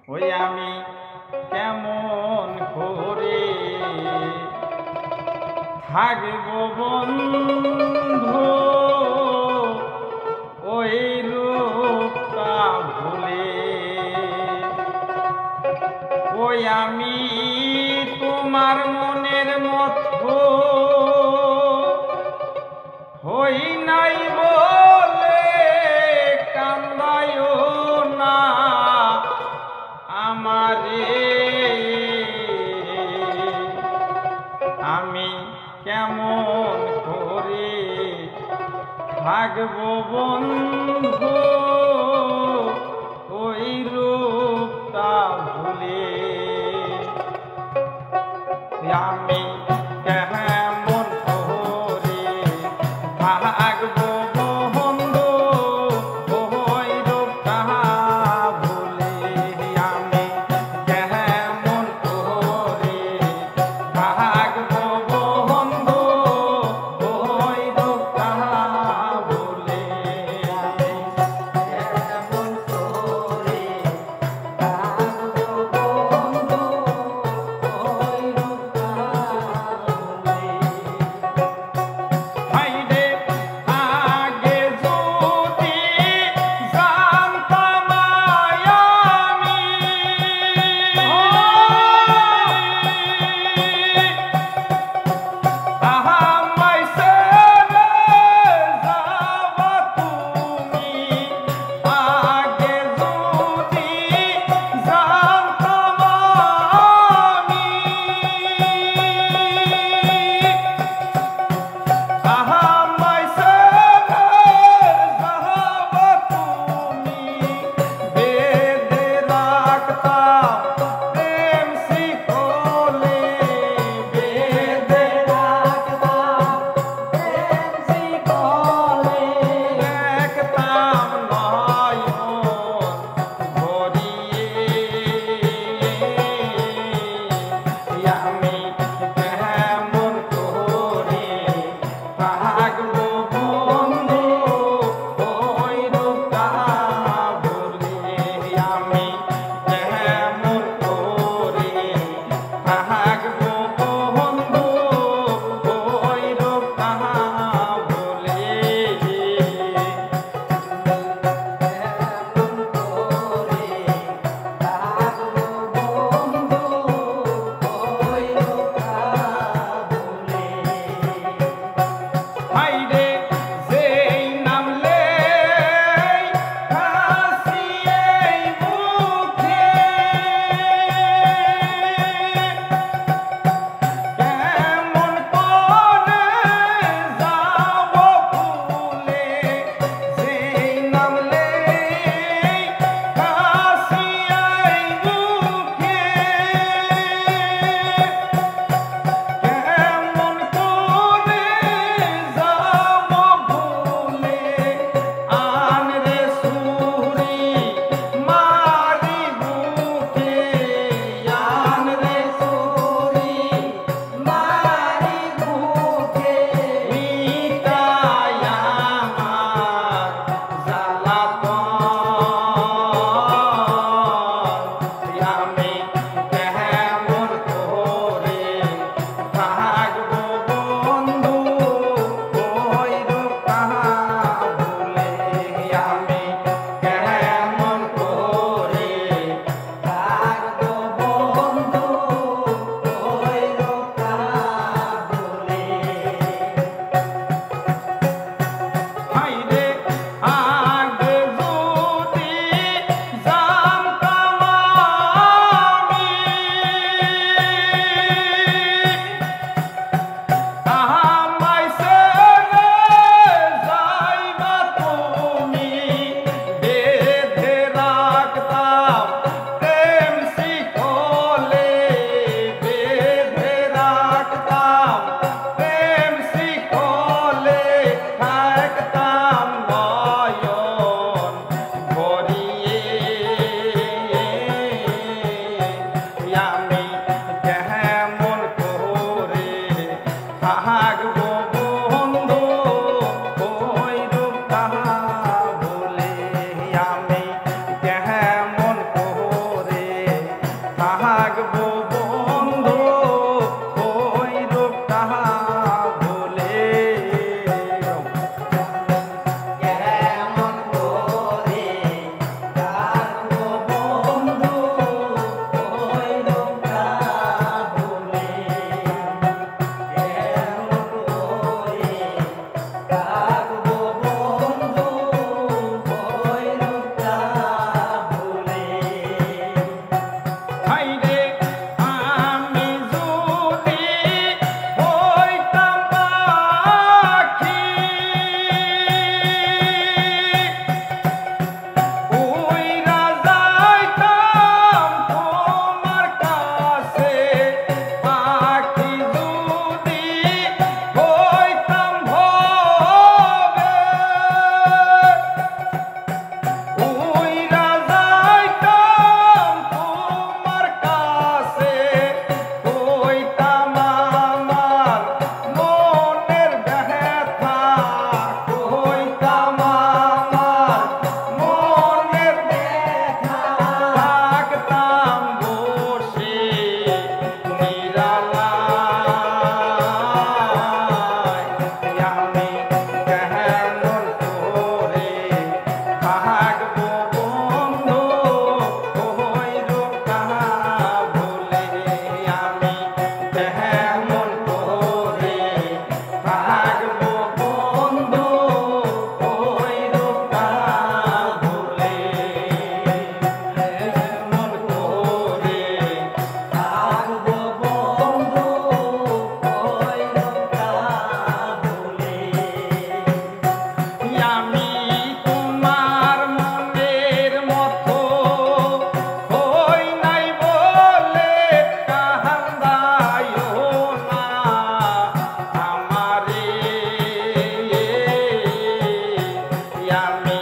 ওই আমি কেমন করে থাকব বন্ধু ওই রূপটা ভুলে। ওই আমি তোমার মনের মতো হই নাই বলে কান্দায়ও না আমারে। আমি কেমন করে থাকব বন্ধু ওই রূপটা ভুলে। আমি কেমন করে থাকব বন্ধু ওই রূপটা ভুলে। আমি কেমন করে থাকব বন্ধু ওই রূপটা ভুলে। আমি কেমন করে থাকব থাকবো বন্ধু ওই রূপটা ভুলে কেমন করে থাকবো বন্ধু ওই রূপটা ভুলে কেমন করে থাকবো বন্ধু ওই রূপটা ভুলে হাইরে আমি যদি হইতাম পাখি উইরা যাইতাম তোমার কাছে পাখি যদি হইতাম ভবে উইরা যাইতাম তোমার কাছে কইতাম আমার মনের ব্যথা কইতাম আমার মনের ব্যথা থাকতাম বসে নিরালায় আমি কেমন করে থাকবো বন্ধু ওই রূপটা ভুলে আমি কেমন করে থাকবো বন্ধু ওই রূপটা ভুলে কেমন করে থাকবো বন্ধু ওই রূপটা ভুলে আমি তোমার মনের মতো হই নাই বলে কান্দাইও না আমারে আমি